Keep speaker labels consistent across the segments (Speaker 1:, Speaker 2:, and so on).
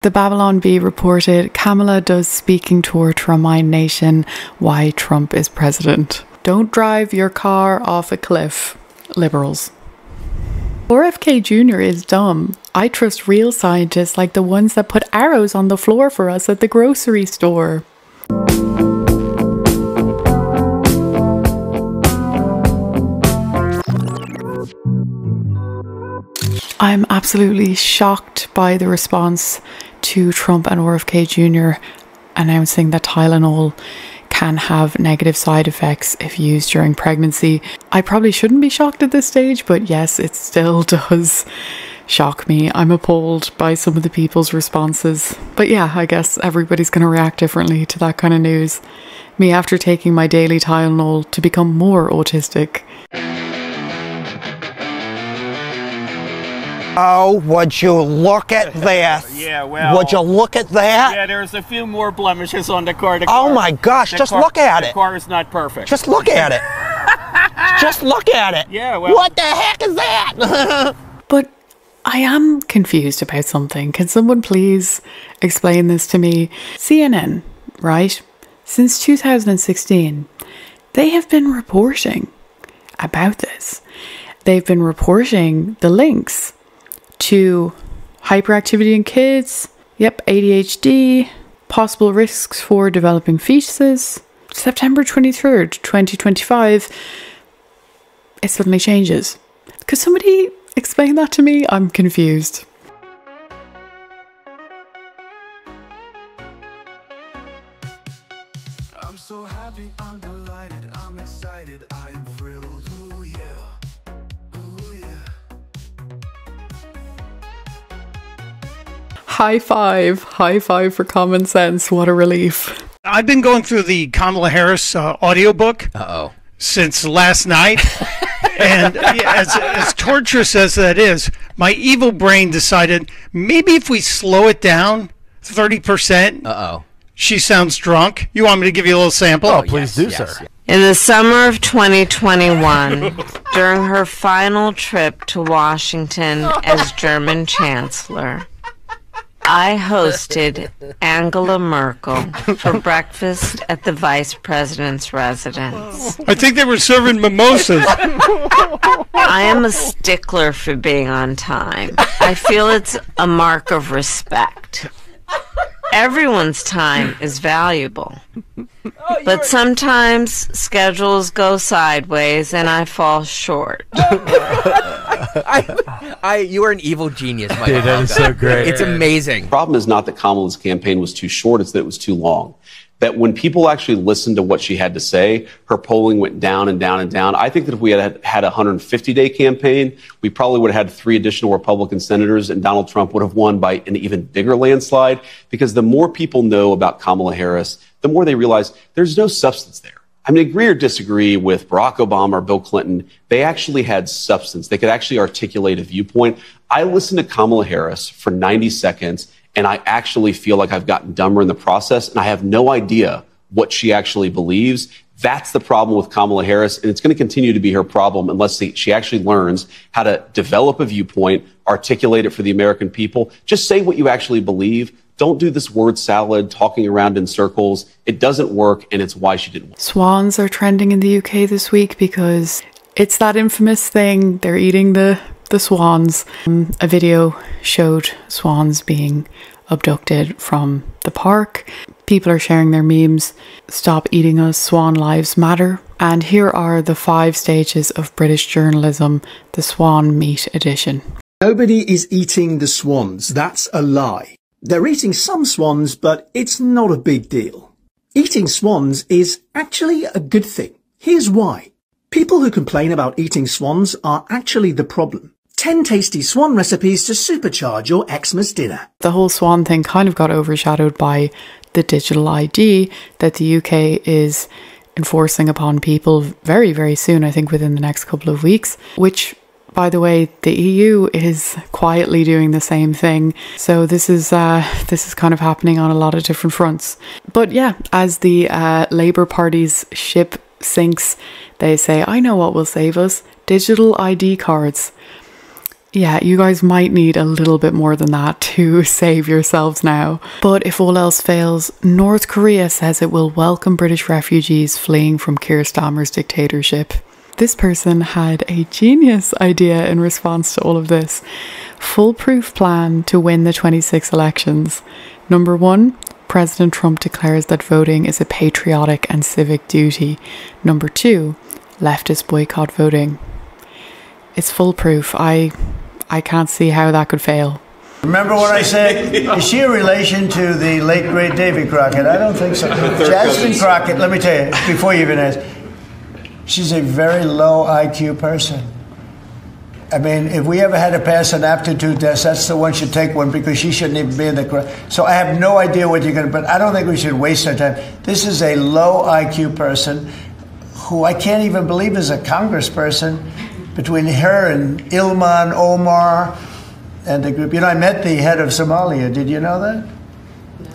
Speaker 1: The Babylon Bee reported Kamala does speaking tour to remind nation why Trump is president. Don't drive your car off a cliff, liberals. RFK Jr. is dumb. I trust real scientists like the ones that put arrows on the floor for us at the grocery store. I'm absolutely shocked by the response to Trump and RFK Jr. announcing that Tylenol can have negative side effects if used during pregnancy. I probably shouldn't be shocked at this stage, but yes, it still does shock me. I'm appalled by some of the people's responses. But yeah, I guess everybody's going to react differently to that kind of news. Me after taking my daily Tylenol to become more autistic.
Speaker 2: Oh, would you look at this?
Speaker 3: Yeah, well...
Speaker 2: Would you look at that?
Speaker 3: Yeah, there's a few more blemishes on the car.
Speaker 2: Oh my gosh, just look at it.
Speaker 3: The car is not perfect.
Speaker 2: Just look at it. Just look at it.
Speaker 3: Yeah, well...
Speaker 2: What the heck is that?
Speaker 1: But I am confused about something. Can someone please explain this to me? CNN, right? Since 2016, they have been reporting about this. They've been reporting the links to hyperactivity in kids, ADHD, possible risks for developing fetuses. September 23rd, 2025, it suddenly changes. Could somebody explain that to me? I'm confused.
Speaker 4: I'm so happy, I'm delighted, I'm excited, I am thrilled, ooh yeah.
Speaker 1: High five for common sense. What a relief.
Speaker 5: I've been going through the Kamala Harris audiobook since last night. And yeah, as torturous as that is, my evil brain decided maybe if we slow it down 30%, she sounds drunk. You want me to give you a little sample?
Speaker 6: Oh, please do, sir.
Speaker 7: In the summer of 2021, during her final trip to Washington as German Chancellor, I hosted Angela Merkel for breakfast at the Vice President's residence.
Speaker 5: I think they were serving mimosas.
Speaker 7: I am a stickler for being on time. I feel it's a mark of respect. Everyone's time is valuable. But sometimes schedules go sideways and I fall short.
Speaker 6: You are an evil genius, Michael.
Speaker 8: Dude, that is so great.
Speaker 6: It's amazing.
Speaker 9: The problem is not that Kamala's campaign was too short, it's that it was too long. That when people actually listened to what she had to say, her polling went down and down and down. I think that if we had a 150-day campaign, we probably would have had 3 additional Republican senators, and Donald Trump would have won by an even bigger landslide, because the more people know about Kamala Harris, the more they realize there's no substance there. I mean, agree or disagree with Barack Obama or Bill Clinton, they actually had substance. They could actually articulate a viewpoint. I listened to Kamala Harris for 90 seconds, and I actually feel like I've gotten dumber in the process, and I have no idea what she actually believes. That's the problem with Kamala Harris, and it's going to continue to be her problem unless she actually learns how to develop a viewpoint, articulate it for the American people. Just say what you actually believe. Don't do this word salad, talking around in circles. It doesn't work, and it's why she didn't win.
Speaker 1: Swans are trending in the UK this week because it's that infamous thing. They're eating the swans. A video showed swans being abducted from the park. People are sharing their memes. Stop eating us, swan lives matter. And here are the 5 stages of British journalism, the Swan Meat Edition.
Speaker 10: Nobody is eating the swans. That's a lie. They're eating some swans, but it's not a big deal. Eating swans is actually a good thing. Here's why. People who complain about eating swans are actually the problem. 10 tasty swan recipes to supercharge your Xmas dinner.
Speaker 1: The whole swan thing kind of got overshadowed by the digital ID that the UK is enforcing upon people very, very soon, I think within the next couple of weeks, which, by the way, the EU is quietly doing the same thing. So this is kind of happening on a lot of different fronts. But yeah, as the Labour Party's ship sinks, they say, I know what will save us. Digital ID cards. Yeah, you guys might need a little bit more than that to save yourselves now. But if all else fails, North Korea says it will welcome British refugees fleeing from Keir Starmer's dictatorship. This person had a genius idea in response to all of this. Foolproof plan to win the 26 elections. Number 1, President Trump declares that voting is a patriotic and civic duty. Number 2, leftists boycott voting. It's foolproof. I can't see how that could fail.
Speaker 8: Remember what I said? Is she a relation to the late, great Davy Crockett? I don't think so. Jasmine Crockett, let me tell you, before you even ask, she's a very low IQ person. I mean, if we ever had to pass an aptitude test, that's the one should take one because she shouldn't even be in the crowd. So I have no idea what you're going to, but I don't think we should waste our time. This is a low IQ person who I can't even believe is a congressperson. Between her and Ilhan Omar and the group. You know, I met the head of Somalia. Did you know that?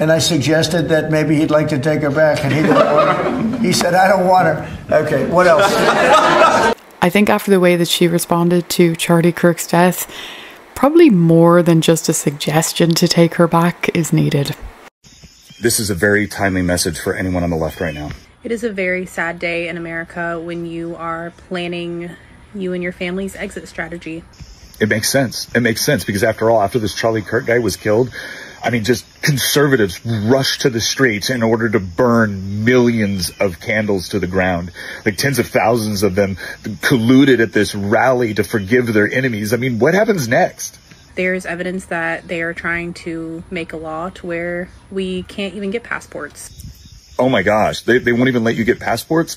Speaker 8: And I suggested that maybe he'd like to take her back, and he didn't want her. He said, I don't want her. Okay, what else?
Speaker 1: I think after the way that she responded to Charlie Kirk's death, probably more than just a suggestion to take her back is needed.
Speaker 11: This is a very timely message for anyone on the left right now.
Speaker 12: It is a very sad day in America when you are planning you and your family's exit strategy.
Speaker 11: It makes sense. It makes sense because after all, after this Charlie Kirk guy was killed, I mean, just conservatives rushed to the streets in order to burn millions of candles to the ground. Like tens of thousands of them colluded at this rally to forgive their enemies. I mean, what happens next?
Speaker 12: There's evidence that they are trying to make a law to where we can't even get passports.
Speaker 11: Oh my gosh, they won't even let you get passports?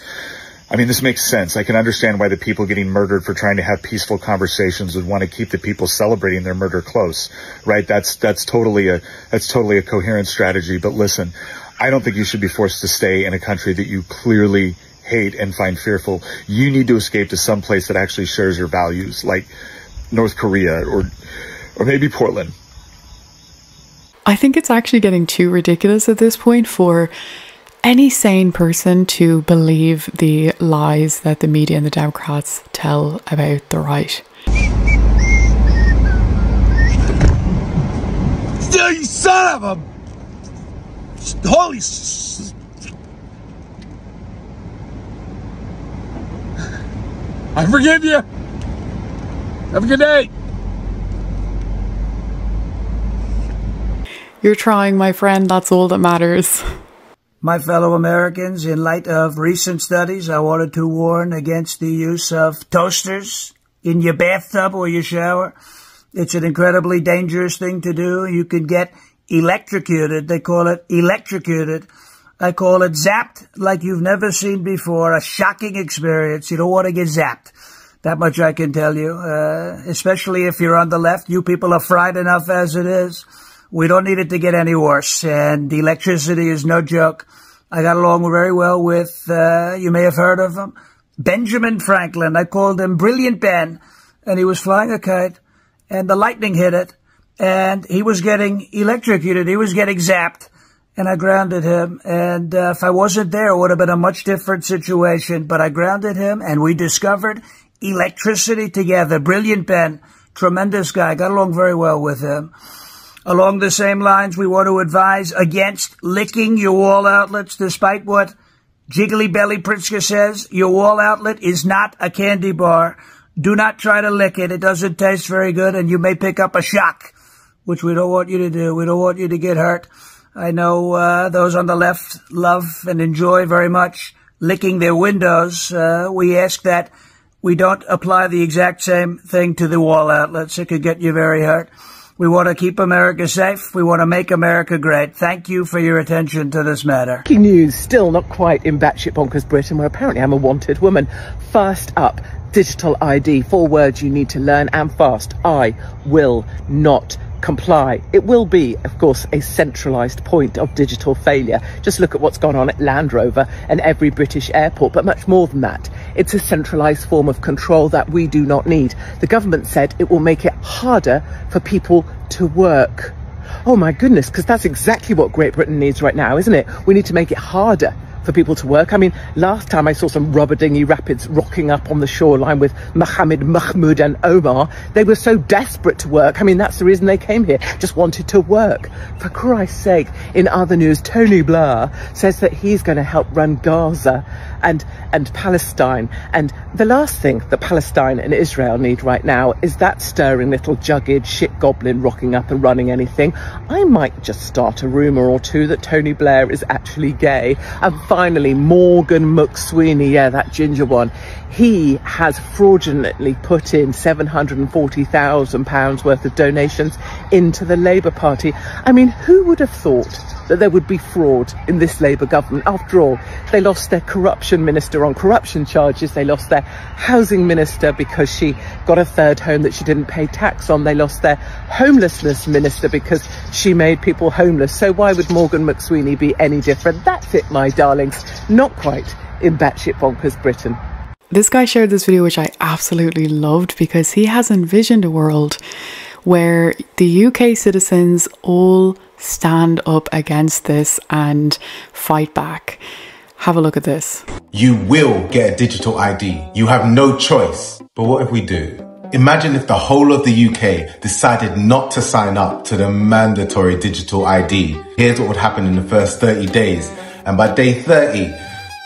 Speaker 11: I mean, this makes sense. I can understand why the people getting murdered for trying to have peaceful conversations would want to keep the people celebrating their murder close, right? That's totally a coherent strategy. But listen, I don't think you should be forced to stay in a country that you clearly hate and find fearful. You need to escape to some place that actually shares your values, like North Korea or maybe Portland.
Speaker 1: I think it's actually getting too ridiculous at this point for any sane person to believe the lies that the media and the Democrats tell about the right.
Speaker 13: You son of a... Holy... I forgive you. Have a good day.
Speaker 1: You're trying, my friend. That's all that matters.
Speaker 8: My fellow Americans, in light of recent studies, I wanted to warn against the use of toasters in your bathtub or your shower. It's an incredibly dangerous thing to do. You can get electrocuted. They call it electrocuted. I call it zapped like you've never seen before. A shocking experience. You don't want to get zapped. That much I can tell you. Especially if you're on the left. You people are fried enough as it is. We don't need it to get any worse, and electricity is no joke. I got along very well with, you may have heard of him, Benjamin Franklin. I called him Brilliant Ben, and he was flying a kite, and the lightning hit it, and he was getting electrocuted. He was getting zapped, and I grounded him, and if I wasn't there, it would have been a much different situation, but I grounded him, and we discovered electricity together. Brilliant Ben, tremendous guy. Got along very well with him. Along the same lines, we want to advise against licking your wall outlets, despite what Jiggly Belly Pritzker says. Your wall outlet is not a candy bar. Do not try to lick it. It doesn't taste very good, and you may pick up a shock, which we don't want you to do. We don't want you to get hurt. I know those on the left love and enjoy very much licking their windows. We ask that we don't apply the exact same thing to the wall outlets. It could get you very hurt. We want to keep America safe. We want to make America great. Thank you for your attention to this matter.
Speaker 14: Breaking news, still not quite in batshit bonkers Britain, where apparently I'm a wanted woman. First up, digital ID. 4 words you need to learn and fast. I will not comply. It will be, of course, a centralised point of digital failure. Just look at what's gone on at Land Rover and every British airport, but much more than that. It's a centralised form of control that we do not need. The government said it will make it harder for people to work. Oh my goodness, because that's exactly what Great Britain needs right now, isn't it? We need to make it harder for people to work. I mean, last time I saw some rubber dinghy rapids rocking up on the shoreline with Mohammed, Mahmoud and Omar. They were so desperate to work. I mean, that's the reason they came here, just wanted to work. For Christ's sake, in other news, Tony Blair says that he's going to help run Gaza and Palestine. And the last thing that Palestine and Israel need right now is that stirring little jugged shit goblin rocking up and running anything. I might just start a rumour or two that Tony Blair is actually gay. And finally, Morgan McSweeney, yeah, that ginger one, he has fraudulently put in £740,000 worth of donations into the Labour Party. I mean, who would have thought that there would be fraud in this Labour government? After all, they lost their corruption minister on corruption charges. They lost their housing minister because she got a third home that she didn't pay tax on. They lost their homelessness minister because she made people homeless. So why would Morgan McSweeney be any different? That's it, my darlings. Not quite in batshit bonkers Britain.
Speaker 1: This guy shared this video, which I absolutely loved, because he has envisioned a world where the UK citizens all stand up against this and fight back. Have a look at this.
Speaker 15: You will get a digital ID. You have no choice. But what if we do? Imagine if the whole of the UK decided not to sign up to the mandatory digital ID. Here's what would happen in the first 30 days. And by day 30,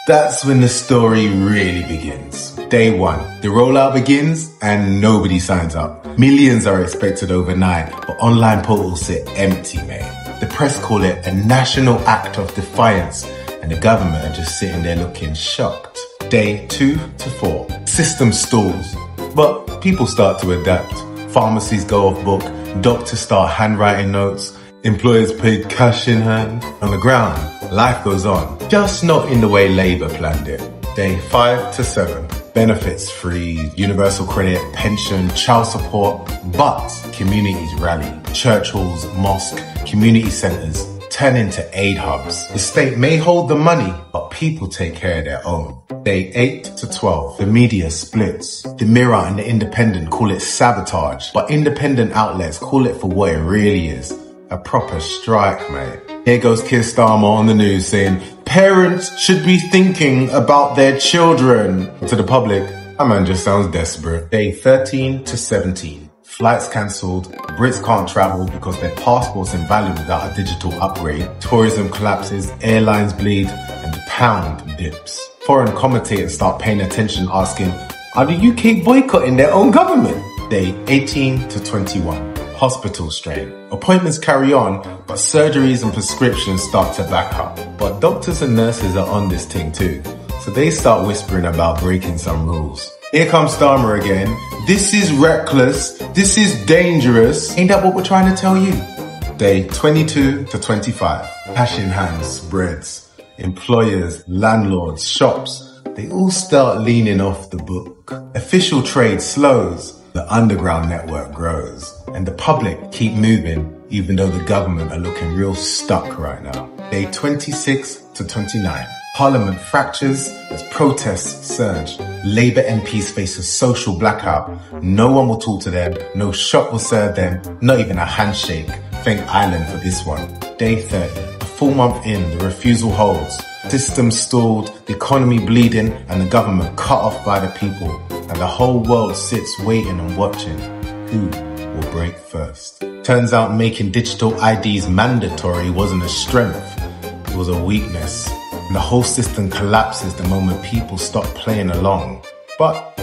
Speaker 15: that's when the story really begins. Day 1, the rollout begins and nobody signs up. Millions are expected overnight, but online portals sit empty, mate. The press call it a national act of defiance, and the government are just sitting there looking shocked. Day 2 to 4, system stalls, but people start to adapt. Pharmacies go off book, doctors start handwriting notes, employers paid cash in hand. On the ground, life goes on, just not in the way Labour planned it. Day 5 to 7, benefits freeze, universal credit, pension, child support, but communities rally. Church halls, mosque, community centres turn into aid hubs. The state may hold the money, but people take care of their own. Day 8 to 12, the media splits. The Mirror and the Independent call it sabotage, but independent outlets call it for what it really is. A proper strike, mate. Here goes Keir Starmer on the news saying, parents should be thinking about their children. To the public, that man just sounds desperate. Day 13 to 17. Flights cancelled, Brits can't travel because their passport's invalid without a digital upgrade. Tourism collapses, airlines bleed, and the pound dips. Foreign commentators start paying attention, asking, are the UK boycotting their own government? Day 18 to 21. Hospital strain. Appointments carry on, but surgeries and prescriptions start to back up. But doctors and nurses are on this thing too, so they start whispering about breaking some rules. Here comes Starmer again. This is reckless. This is dangerous. Ain't that what we're trying to tell you? Day 22 to 25. Cash in hand spreads. Employers, landlords, shops, they all start leaning off the book. Official trade slows. The underground network grows. And the public keep moving, even though the government are looking real stuck right now. Day 26 to 29. Parliament fractures as protests surge. Labour MPs face a social blackout. No one will talk to them. No shop will serve them. Not even a handshake. Thank Ireland for this one. Day 30. A full month in, the refusal holds. System stalled, the economy bleeding, and the government cut off by the people. And the whole world sits waiting and watching. Who will break first? Turns out making digital IDs mandatory wasn't a strength. It was a weakness. And the whole system collapses the moment people stop playing along. But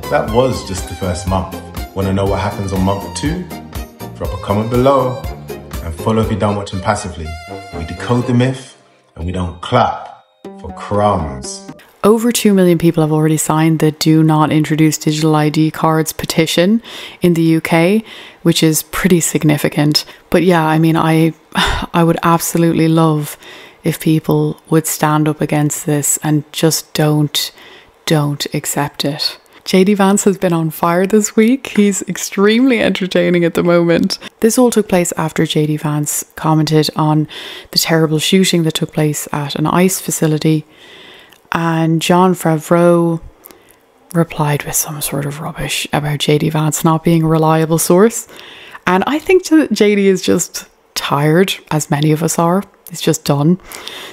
Speaker 15: that was just the first month. Want to know what happens on month 2? Drop a comment below and follow if you're done watching passively. We decode the myth and we don't clap for crumbs.
Speaker 1: Over 2 million people have already signed the Do Not Introduce Digital ID Cards petition in the UK, which is pretty significant. But yeah, I mean, I would absolutely love if people would stand up against this and just don't accept it. JD Vance has been on fire this week. He's extremely entertaining at the moment. This all took place after JD Vance commented on the terrible shooting that took place at an ICE facility, and Jon Favreau replied with some sort of rubbish about JD Vance not being a reliable source. And I think that JD is just tired, as many of us are, It's just done.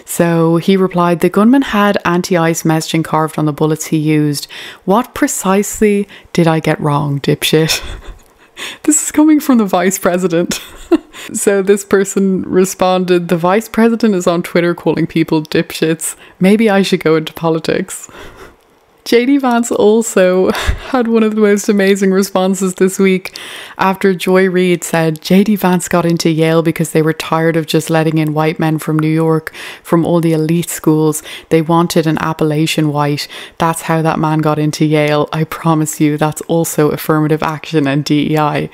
Speaker 1: So he replied, the gunman had anti-ice messaging carved on the bullets he used. What precisely did I get wrong, dipshit? This is coming from the vice president. So this person responded, the vice president is on Twitter calling people dipshits. Maybe I should go into politics. JD Vance also had one of the most amazing responses this week after Joy Reid said JD Vance got into Yale because they were tired of just letting in white men from New York, from all the elite schools. They wanted an Appalachian white. That's how that man got into Yale. I promise you, that's also affirmative action and DEI.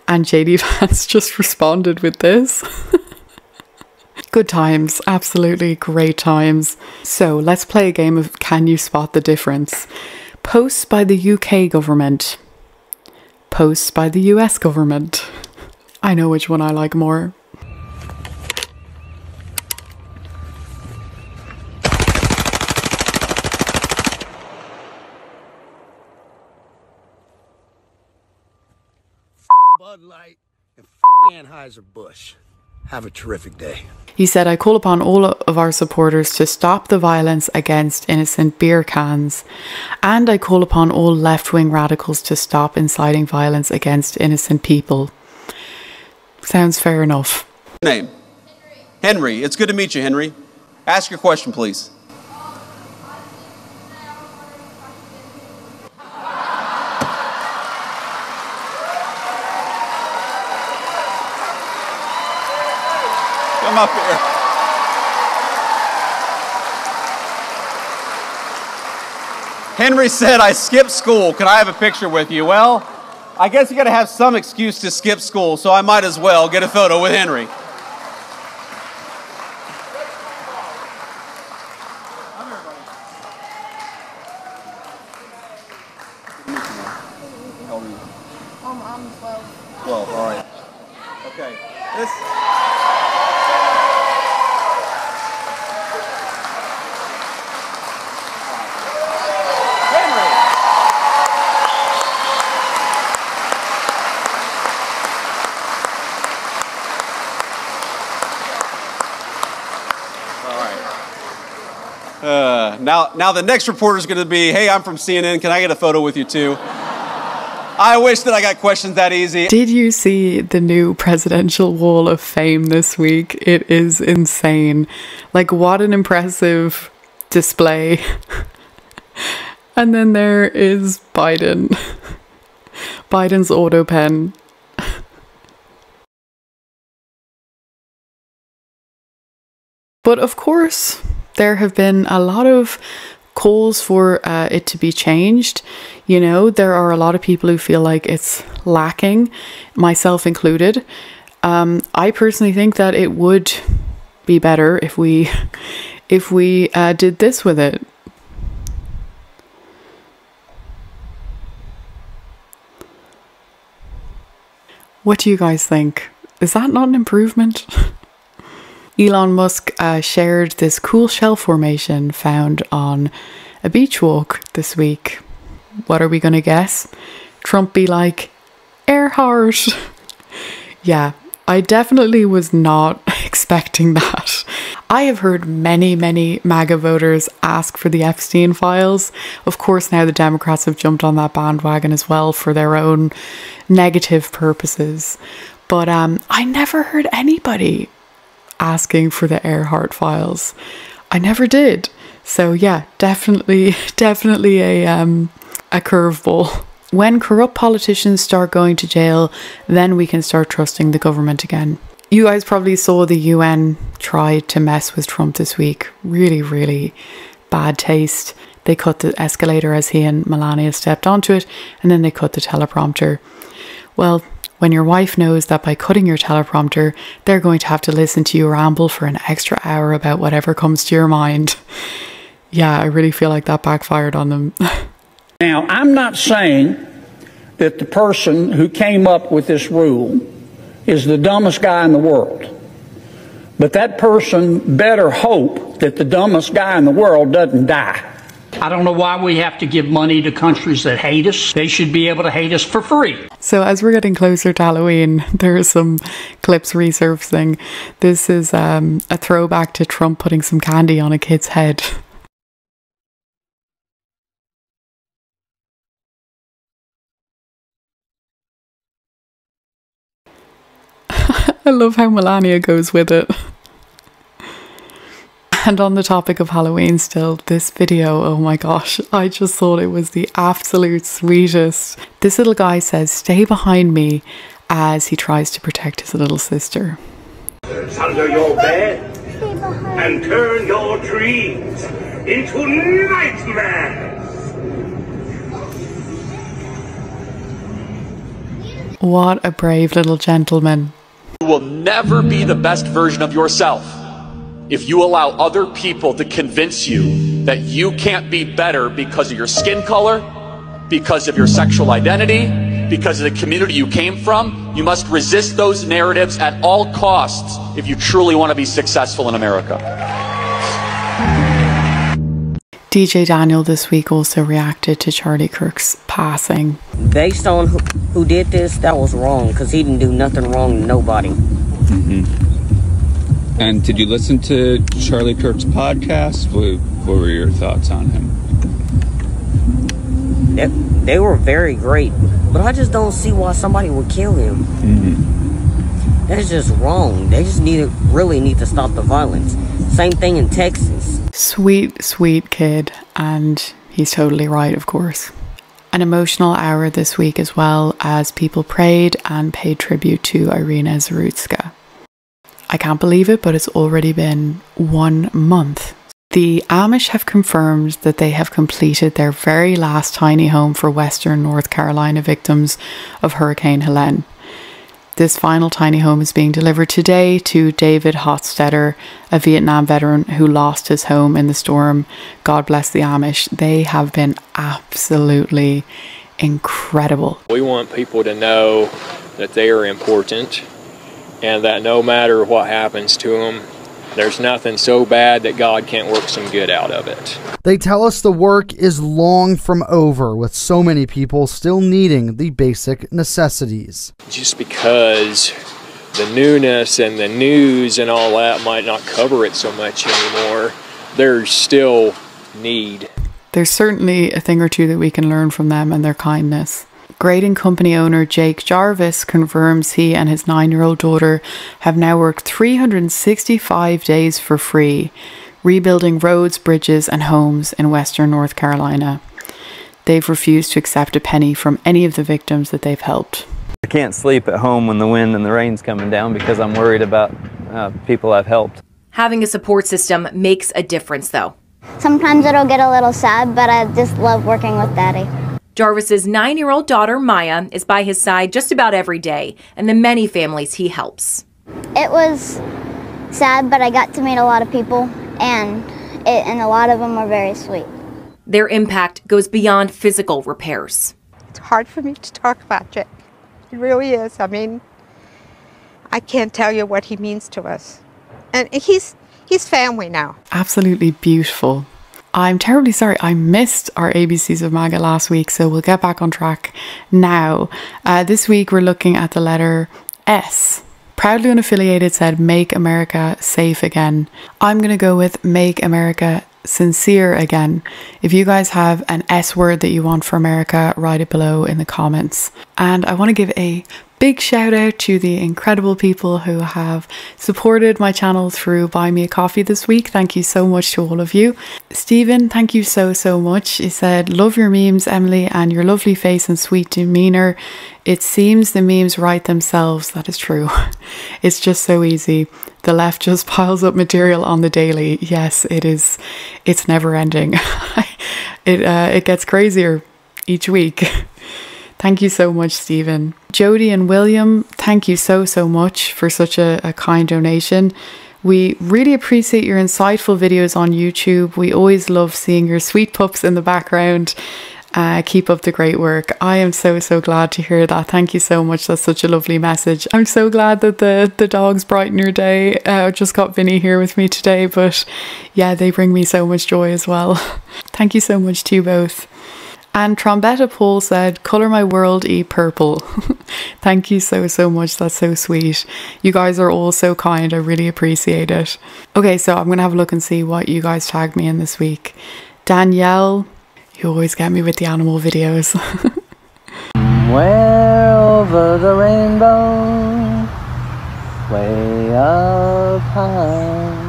Speaker 1: And JD Vance just responded with this. Good times, absolutely great times. So let's play a game of Can You Spot the Difference? Posts by the UK government. Posts by the US government. I know which one I like more.
Speaker 16: Bud Light and Anheuser-Busch. Have a terrific day.
Speaker 1: He said, I call upon all of our supporters to stop the violence against innocent beer cans. And I call upon all left-wing radicals to stop inciting violence against innocent people. Sounds fair enough.
Speaker 9: Name? Henry. It's good to meet you, Henry. Ask your question, please. Come up here. Henry said, I skipped school. Can I have a picture with you? Well, I guess you got to have some excuse to skip school, so I might as well get a photo with Henry.
Speaker 17: I'm 12.
Speaker 9: 12, all right. Okay. This... Now the next reporter is going to be, hey, I'm from CNN. Can I get a photo with you too? I wish that I got questions that easy.
Speaker 1: Did you see the new presidential wall of fame this week? It is insane. Like, what an impressive display. And then there is Biden. Biden's auto pen. But of course, there have been a lot of calls for it to be changed. You know, there are a lot of people who feel like it's lacking, myself included. I personally think that it would be better if we did this with it. What do you guys think? Is that not an improvement? Elon Musk shared this cool shell formation found on a beach walk this week. What are we going to guess? Trump be like, Earhart. Yeah, I definitely was not expecting that. I have heard many MAGA voters ask for the Epstein files. Of course, now the Democrats have jumped on that bandwagon as well for their own negative purposes. But I never heard anybody asking for the Earhart files. I never did. So yeah, definitely a curveball. When corrupt politicians start going to jail, then we can start trusting the government again. You guys probably saw the UN try to mess with Trump this week. Really bad taste. They cut the escalator as he and Melania stepped onto it, and then they cut the teleprompter. Well, when your wife knows that by cutting your teleprompter, they're going to have to listen to you ramble for an extra hour about whatever comes to your mind. Yeah, I really feel like that backfired on them.
Speaker 18: Now, I'm not saying that the person who came up with this rule is the dumbest guy in the world. But that person better hope that the dumbest guy in the world doesn't die. I don't know why we have to give money to countries that hate us. They should be able to hate us for free.
Speaker 1: So as we're getting closer to Halloween, there are some clips resurfacing. This is a throwback to Trump putting some candy on a kid's head. I love how Melania goes with it. And on the topic of Halloween still, this video, oh my gosh, I just thought it was the absolute sweetest. This little guy says, "Stay behind me," as he tries to protect his little sister.
Speaker 19: It's under your bed and turn your dreams into nightmares.
Speaker 1: What a brave little gentleman.
Speaker 20: You will never be the best version of yourself if you allow other people to convince you that you can't be better because of your skin color, because of your sexual identity, because of the community you came from. You must resist those narratives at all costs if you truly want to be successful in America.
Speaker 1: DJ Daniel this week also reacted to Charlie Kirk's passing.
Speaker 21: Based on who did this, that was wrong, because he didn't do nothing wrong to nobody.
Speaker 22: And did you listen to Charlie Kirk's podcast? What were your thoughts on him?
Speaker 21: They were very great, but I just don't see why somebody would kill him. That's just wrong. They just really need to stop the violence. Same thing in Texas.
Speaker 1: Sweet, sweet kid, and he's totally right, of course. An emotional hour this week as well, as people prayed and paid tribute to Irina Zarutska. I can't believe it, but it's already been 1 month. The Amish have confirmed that they have completed their very last tiny home for Western North Carolina victims of Hurricane Helene. This final tiny home is being delivered today to David Hotstetter, a Vietnam veteran who lost his home in the storm. God bless the Amish. They have been absolutely incredible.
Speaker 23: We want people to know that they are important and that no matter what happens to them, there's nothing so bad that God can't work some good out of it.
Speaker 24: They tell us the work is long from over, with so many people still needing the basic necessities.
Speaker 23: Just because the newness and the news and all that might not cover it so much anymore, there's still need.
Speaker 1: There's certainly a thing or two that we can learn from them and their kindness. Grading company owner Jake Jarvis confirms he and his 9-year-old daughter have now worked 365 days for free, rebuilding roads, bridges and homes in Western North Carolina. They've refused to accept a penny from any of the victims that they've helped.
Speaker 25: I can't sleep at home when the wind and the rain's coming down because I'm worried about people I've helped.
Speaker 26: Having a support system makes a difference, though.
Speaker 17: Sometimes it'll get a little sad, but I just love working with Daddy.
Speaker 26: Jarvis's 9-year-old daughter, Maya, is by his side just about every day, and the many families he helps.
Speaker 17: It was sad, but I got to meet a lot of people, and a lot of them were very sweet.
Speaker 26: Their impact goes beyond physical repairs.
Speaker 27: It's hard for me to talk about Jake. It really is. I mean, I can't tell you what he means to us. And he's family now.
Speaker 1: Absolutely beautiful. I'm terribly sorry I missed our ABCs of MAGA last week, so we'll get back on track now. This week we're looking at the letter S. Proudly Unaffiliated said, "Make America Safe Again." I'm going to go with "Make America Sincere Again." If you guys have an S word that you want for America, write it below in the comments. And I want to give a big shout out to the incredible people who have supported my channel through Buy Me a Coffee this week. Thank you so much to all of you. Stephen, thank you so much. He said, "Love your memes, Emily, and your lovely face and sweet demeanor. It seems the memes write themselves." That is true. It's just so easy. The left just piles up material on the daily. Yes, it is. It's never ending. It gets crazier each week. Thank you so much, Stephen. Jody and William, thank you so much for such a kind donation. We really appreciate your insightful videos on YouTube. We always love seeing your sweet pups in the background. Keep up the great work. I am so glad to hear that. Thank you so much. That's such a lovely message. I'm so glad that the dogs brighten your day. I just got Vinny here with me today, but yeah, they bring me so much joy as well. Thank you so much to you both. And Trombetta Paul said, colour my world purple. Thank you so much. That's so sweet. You guys are all so kind. I really appreciate it. Okay, so I'm going to have a look and see what you guys tagged me in this week. Danielle, you always get me with the animal videos.
Speaker 2: Way over the rainbow, way up high.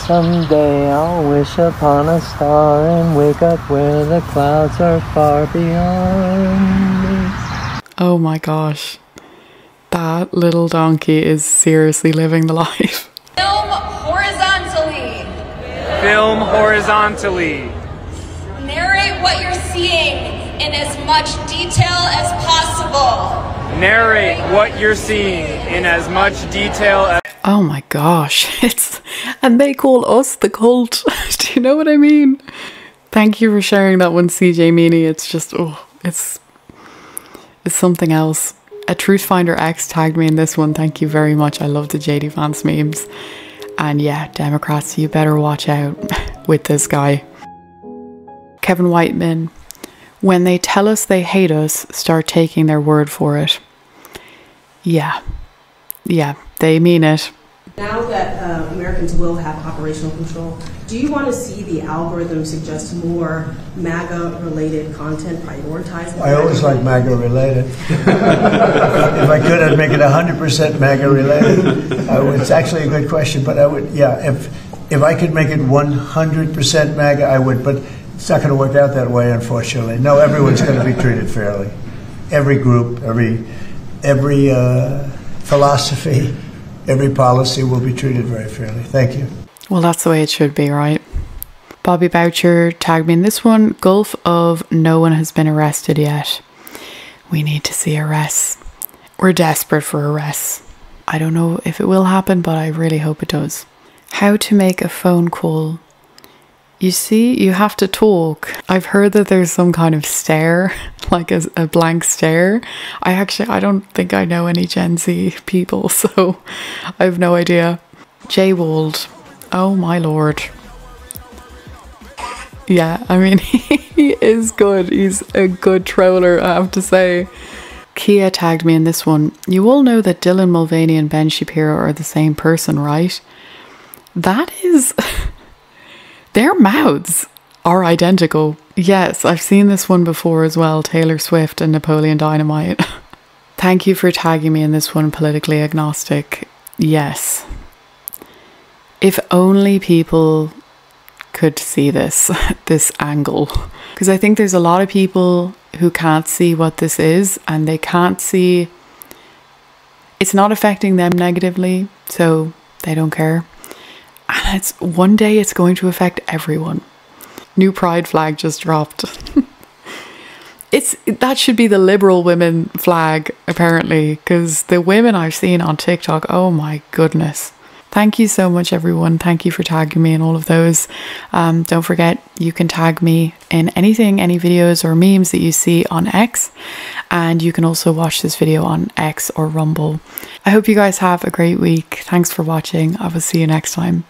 Speaker 2: Someday I'll wish upon a star and wake up where the clouds are far beyond me.
Speaker 1: Oh my gosh. That little donkey is seriously living the life.
Speaker 3: Film horizontally.
Speaker 4: Film horizontally.
Speaker 3: Narrate what you're seeing in as much detail as possible.
Speaker 4: Narrate what you're seeing in as much detail as...
Speaker 1: Oh my gosh. And they call us the cult. Do you know what I mean? Thank you for sharing that one, CJ Meany. It's just, it's something else. A Truth Finder X tagged me in this one. Thank you very much. I love the JD Vance memes. And yeah, Democrats, you better watch out with this guy. Kevin Whiteman, when they tell us they hate us, start taking their word for it. Yeah, they mean it.
Speaker 5: Now that Americans will have operational control, do you want to see the algorithm suggest more MAGA-related content prioritized?
Speaker 8: I always like MAGA-related. If I could, I'd make it 100% MAGA-related. It's actually a good question, but I would, yeah, if I could make it 100% MAGA, I would, but it's not going to work out that way, unfortunately. No, everyone's going to be treated fairly. Every group, every philosophy, every policy will be treated very fairly. Thank you.
Speaker 1: Well, that's the way it should be, right? Bobby Boucher tagged me in this one. Gulf of no one has been arrested yet. We need to see arrests. We're desperate for arrests. I don't know if it will happen, but I really hope it does. How to make a phone call. You see, you have to talk. I've heard that there's some kind of stare, like a blank stare. I don't think I know any Gen Z people, so I have no idea. Jay Wald. Oh my lord. Yeah, I mean, he is good. He's a good troller, I have to say. Kia tagged me in this one. You all know that Dylan Mulvaney and Ben Shapiro are the same person, right? That is... Their mouths are identical. Yes, I've seen this one before as well. Taylor Swift and Napoleon Dynamite. Thank you for tagging me in this one, Politically Agnostic. Yes. If only people could see this angle. Because I think there's a lot of people who can't see what this is, and they can't see... It's not affecting them negatively, so they don't care. And one day it's going to affect everyone. New pride flag just dropped. That should be the liberal women flag, apparently, because the women I've seen on TikTok, oh my goodness. Thank you so much, everyone. Thank you for tagging me in all of those. Don't forget, you can tag me in anything, any videos or memes that you see on X. And you can also watch this video on X or Rumble. I hope you guys have a great week. Thanks for watching. I will see you next time.